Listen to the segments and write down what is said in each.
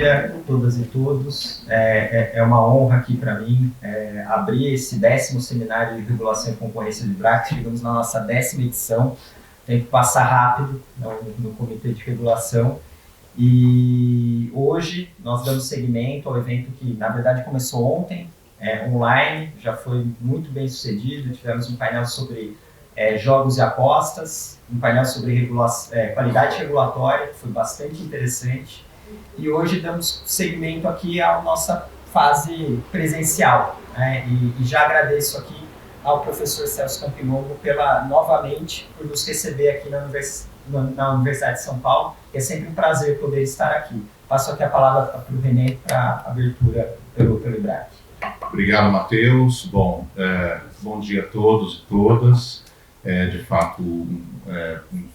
dia, todas e todos. É uma honra aqui para mim abrir esse 10º Seminário de Regulação e Concorrência do IBRAC. Chegamos na nossa 10ª edição. Tem que passar rápido no Comitê de Regulação. E hoje nós damos seguimento ao evento que, na verdade, começou ontem, online, já foi muito bem sucedido. Tivemos um painel sobre jogos e apostas, um painel sobre qualidade regulatória, que foi bastante interessante. E hoje damos seguimento aqui à nossa fase presencial. E já agradeço aqui ao professor Celso Campilongo novamente por nos receber aqui na Universidade de São Paulo. É sempre um prazer poder estar aqui. Passo aqui a palavra para o René para a abertura pelo IBRAC. Obrigado, Matheus. Bom dia a todos e todas. De fato, um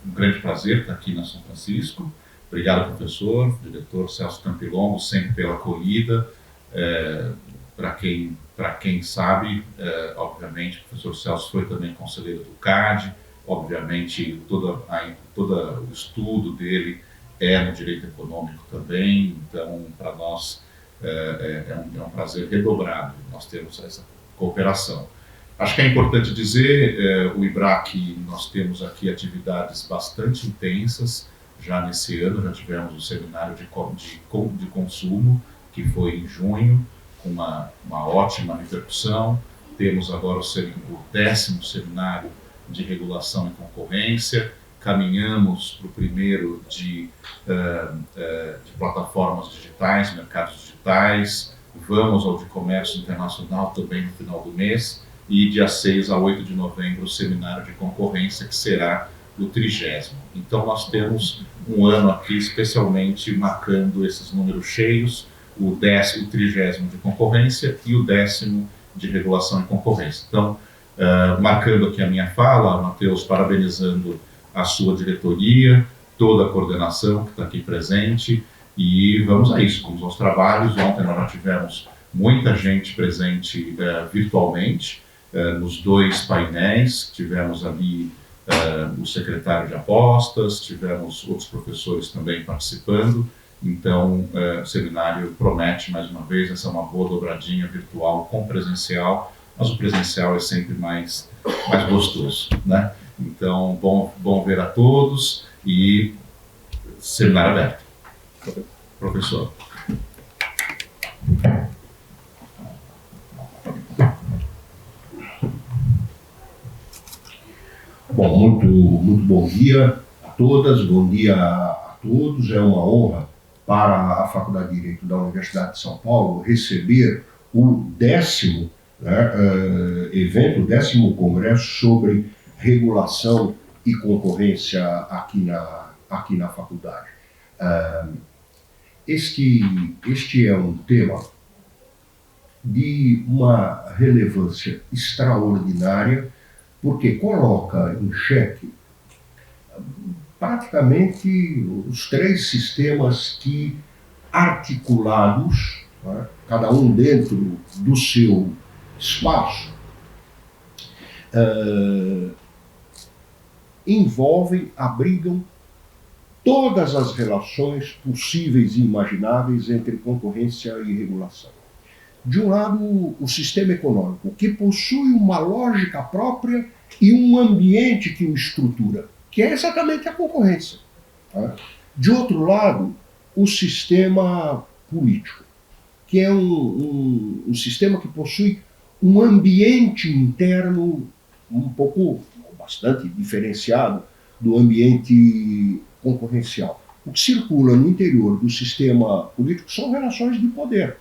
grande prazer estar aqui na São Francisco. Obrigado, professor, diretor Celso Campilongo, sempre pela acolhida. Para quem sabe, obviamente, o professor Celso foi também conselheiro do CAD. Obviamente, todo o estudo dele no direito econômico também. Então, para nós, é um prazer redobrado nós termos essa cooperação. Acho que é importante dizer, o IBRAC, nós temos aqui atividades bastante intensas. Já nesse ano, já tivemos o seminário de consumo, que foi em junho, com uma ótima repercussão. Temos agora o 10º seminário de regulação e concorrência. Caminhamos para o primeiro de plataformas digitais, mercados digitais. Vamos ao de comércio internacional também no final do mês. E dia 6 a 8 de novembro, o seminário de concorrência, que será o 30º. Então, nós temos um ano aqui especialmente marcando esses números cheios, o 30º de concorrência e o 10º de regulação e concorrência. Então, marcando aqui a minha fala, Matheus, parabenizando a sua diretoria, toda a coordenação que está aqui presente, e vamos a isso, vamos aos trabalhos. Ontem nós já tivemos muita gente presente virtualmente, nos 2 painéis. Tivemos ali o secretário de apostas, tivemos outros professores também participando. Então, o seminário promete, mais uma vez, essa é uma boa dobradinha virtual com presencial, mas o presencial é sempre mais gostoso, né? Então, bom ver a todos e seminário aberto. Professor. Bom, muito bom dia a todas, bom dia a todos. É uma honra para a Faculdade de Direito da Universidade de São Paulo receber o 10º evento, o 10º Congresso sobre regulação e concorrência aqui na faculdade. Este é um tema de uma relevância extraordinária, porque coloca em xeque praticamente os 3 sistemas que, articulados, cada um dentro do seu espaço, envolvem, abrigam todas as relações possíveis e imagináveis entre concorrência e regulação. De um lado, o sistema econômico, que possui uma lógica própria e um ambiente que o estrutura, que é exatamente a concorrência. De outro lado, o sistema político, que é um sistema que possui um ambiente interno bastante diferenciado do ambiente concorrencial. O que circula no interior do sistema político são relações de poder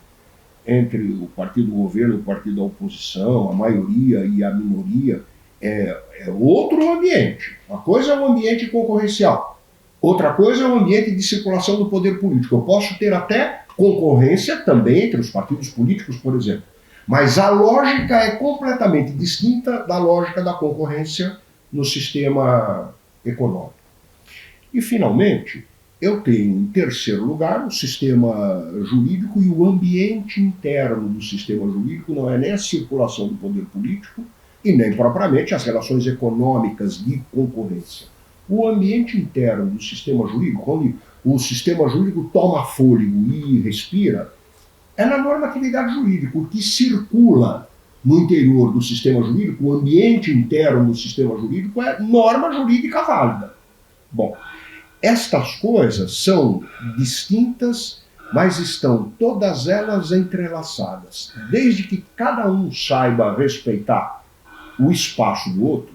entre o partido do governo, o partido da oposição, a maioria e a minoria. É outro ambiente. Uma coisa é o ambiente concorrencial, outra coisa é o ambiente de circulação do poder político. Eu posso ter até concorrência também entre os partidos políticos, por exemplo, mas a lógica é completamente distinta da lógica da concorrência no sistema econômico. E, finalmente, eu tenho, em terceiro lugar, o sistema jurídico e o ambiente interno do sistema jurídico. Não é nem a circulação do poder político e nem propriamente as relações econômicas de concorrência. O ambiente interno do sistema jurídico, onde o sistema jurídico toma fôlego e respira, é na normatividade jurídica. O que circula no interior do sistema jurídico, o ambiente interno do sistema jurídico, é norma jurídica válida. Bom, estas coisas são distintas, mas estão todas elas entrelaçadas. Desde que cada um saiba respeitar o espaço do outro,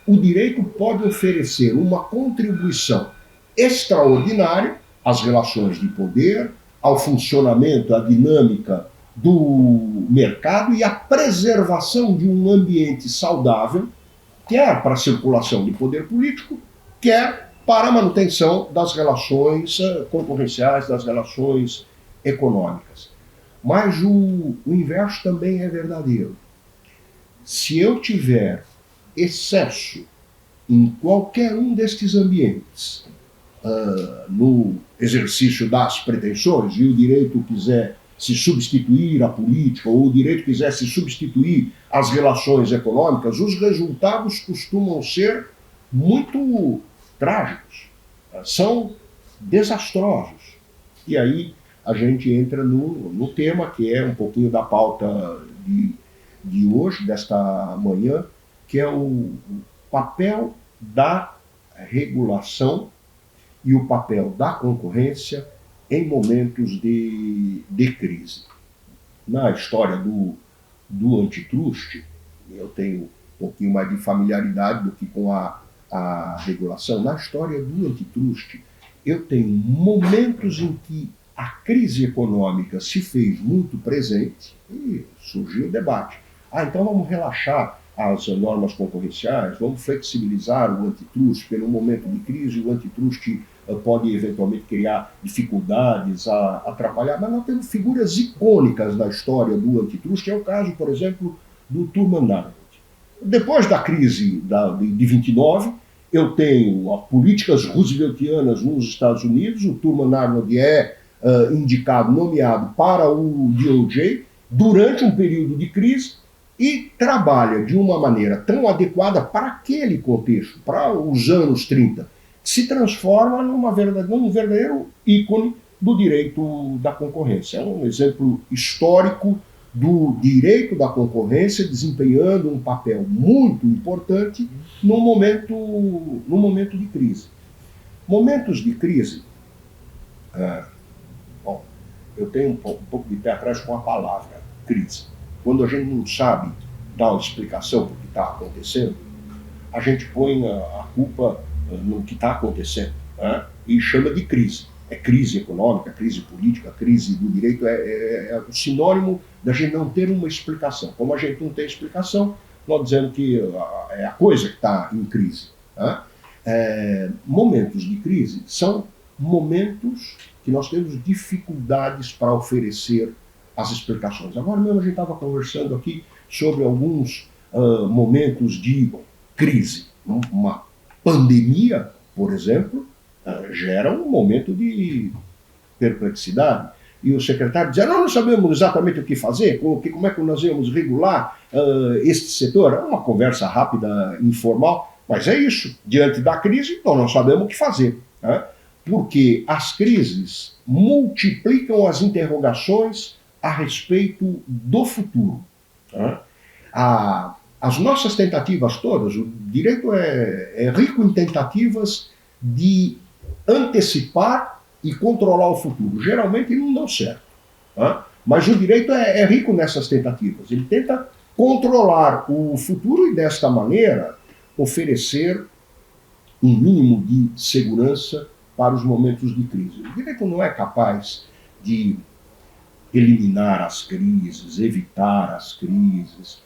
o direito pode oferecer uma contribuição extraordinária às relações de poder, ao funcionamento, à dinâmica do mercado e à preservação de um ambiente saudável, quer para a circulação de poder político, quer para a manutenção das relações concorrenciais, das relações econômicas. Mas o inverso também é verdadeiro. Se eu tiver excesso em qualquer um destes ambientes, no exercício das pretensões, e o direito quiser se substituir à política, ou o direito quiser se substituir às relações econômicas, os resultados costumam ser muito trágicos, são desastrosos. E aí a gente entra no tema que é um pouquinho da pauta de hoje, desta manhã, que é o papel da regulação e o papel da concorrência em momentos de crise. Na história do antitruste, eu tenho um pouquinho mais de familiaridade do que com a regulação. Na história do antitruste, eu tenho momentos em que a crise econômica se fez muito presente e surgiu o debate. Então vamos relaxar as normas concorrenciais, vamos flexibilizar o antitruste, porque no momento de crise o antitruste pode eventualmente criar dificuldades, atrapalhar, mas nós temos figuras icônicas da história do antitruste, é o caso, por exemplo, do Thurman Arnold. Depois da crise de 29, eu tenho as políticas rooseveltianas nos Estados Unidos, o Thurman Arnold é indicado, nomeado para o DOJ durante um período de crise e trabalha de uma maneira tão adequada para aquele contexto, para os anos 30, que se transforma num verdadeiro ícone do direito da concorrência. É um exemplo histórico do direito da concorrência desempenhando um papel muito importante no momento de crise. Momentos de crise, bom, eu tenho um pouco de pé atrás com a palavra crise. Quando a gente não sabe dar uma explicação para o que está acontecendo, a gente põe a culpa no que está acontecendo, né? E chama de crise. É crise econômica, crise política, crise do direito, é o sinônimo da gente não ter uma explicação. Como a gente não tem explicação, nós dizemos que é a coisa que está em crise. Né? Momentos de crise são momentos que nós temos dificuldades para oferecer as explicações. Agora mesmo a gente estava conversando aqui sobre alguns momentos de crise. Uma pandemia, por exemplo, gera um momento de perplexidade. E o secretário dizia, nós não sabemos exatamente o que fazer, como é que nós íamos regular este setor. É uma conversa rápida, informal, mas é isso. Diante da crise, nós não sabemos o que fazer. Né? Porque as crises multiplicam as interrogações a respeito do futuro. Né? As nossas tentativas todas, o direito é rico em tentativas de antecipar e controlar o futuro. Geralmente não dão certo. Né? Mas o direito é rico nessas tentativas. Ele tenta controlar o futuro e, desta maneira, oferecer um mínimo de segurança para os momentos de crise. O direito não é capaz de eliminar as crises, evitar as crises,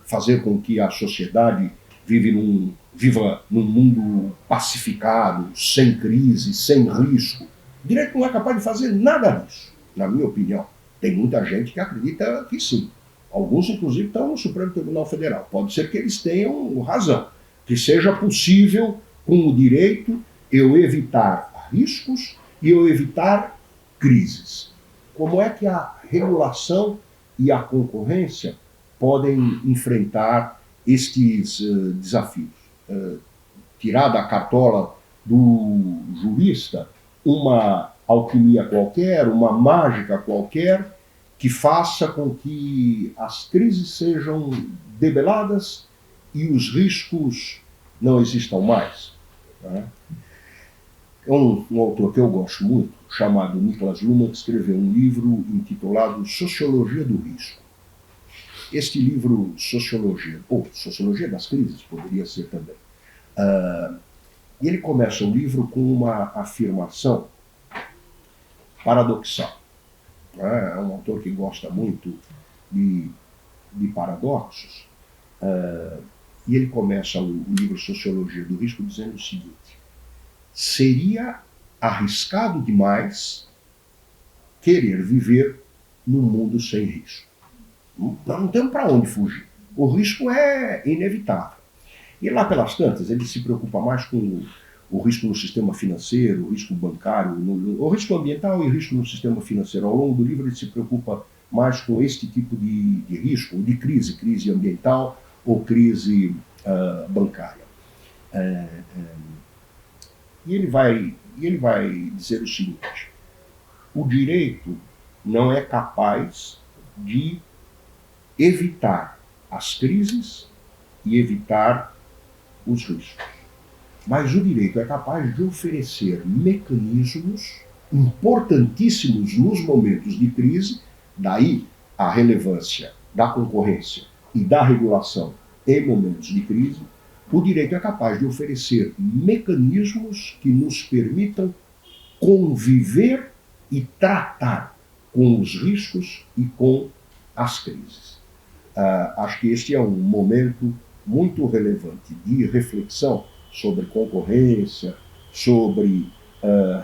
fazer com que a sociedade viva num mundo pacificado, sem crise, sem risco. O direito não é capaz de fazer nada disso, na minha opinião. Tem muita gente que acredita que sim. Alguns, inclusive, estão no Supremo Tribunal Federal. Pode ser que eles tenham razão, que seja possível, com o direito, eu evitar riscos e eu evitar crises. Como é que a regulação e a concorrência podem enfrentar estes desafios? Tirar da cartola do jurista uma alquimia qualquer, uma mágica qualquer, que faça com que as crises sejam debeladas e os riscos não existam mais. Né? Um autor que eu gosto muito, chamado Niklas Luhmann, que escreveu um livro intitulado Sociologia do Risco. Este livro, Sociologia, ou Sociologia das Crises, poderia ser também. E ele começa o livro com uma afirmação paradoxal. É um autor que gosta muito de paradoxos. E ele começa o livro Sociologia do Risco dizendo o seguinte: seria arriscado demais querer viver num mundo sem risco. Não temos para onde fugir. O risco é inevitável. E lá pelas tantas, ele se preocupa mais com o risco no sistema financeiro, o risco bancário, o risco ambiental e o risco no sistema financeiro. Ao longo do livro, ele se preocupa mais com este tipo de risco, de crise ambiental ou crise bancária. E ele vai dizer o seguinte: o direito não é capaz de evitar as crises e evitar os riscos. Mas o direito é capaz de oferecer mecanismos importantíssimos nos momentos de crise, daí a relevância da concorrência e da regulação em momentos de crise. O direito é capaz de oferecer mecanismos que nos permitam conviver e tratar com os riscos e com as crises. Acho que este é um momento muito relevante de reflexão sobre concorrência, sobre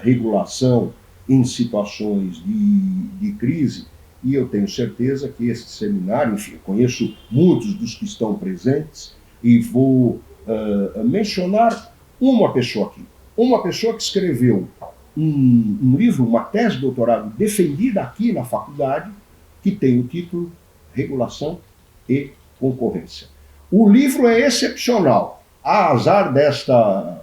regulação em situações de crise, e eu tenho certeza que esse seminário, enfim, eu conheço muitos dos que estão presentes e vou mencionar uma pessoa aqui, uma pessoa que escreveu um livro, uma tese de doutorado defendida aqui na faculdade, que tem o título Regulação e Concorrência. O livro é excepcional. A azar desta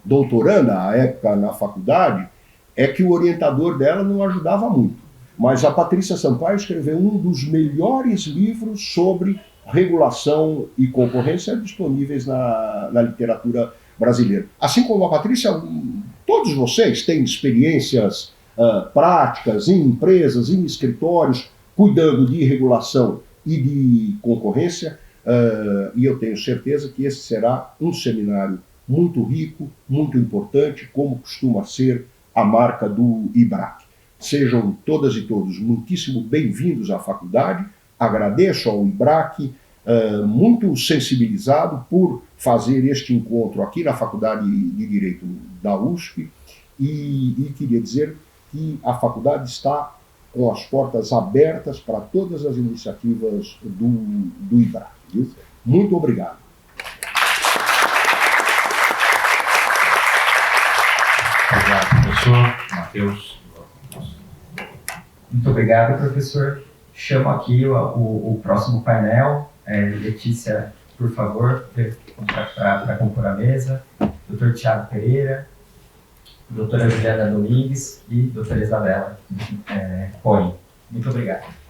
doutoranda, à época na faculdade, é que o orientador dela não ajudava muito. Mas a Patrícia Sampaio escreveu um dos melhores livros sobre regulação e concorrência disponíveis na literatura brasileira. Assim como a Patrícia, todos vocês têm experiências práticas em empresas, em escritórios, cuidando de regulação e de concorrência, e eu tenho certeza que esse será um seminário muito rico, muito importante, como costuma ser a marca do IBRAC. Sejam todas e todos muitíssimo bem-vindos à faculdade. Agradeço ao IBRAC, muito sensibilizado por fazer este encontro aqui na Faculdade de Direito da USP, e queria dizer que a faculdade está com as portas abertas para todas as iniciativas do IBRAC. Viu? Muito obrigado. Obrigado, professor. Matheus. Muito obrigado, professor. Chamo aqui o próximo painel. Letícia, por favor, para compor a mesa. Dr. Thiago Pereira, doutora Juliana Domingues e doutora Isabela Cohen. Muito obrigado.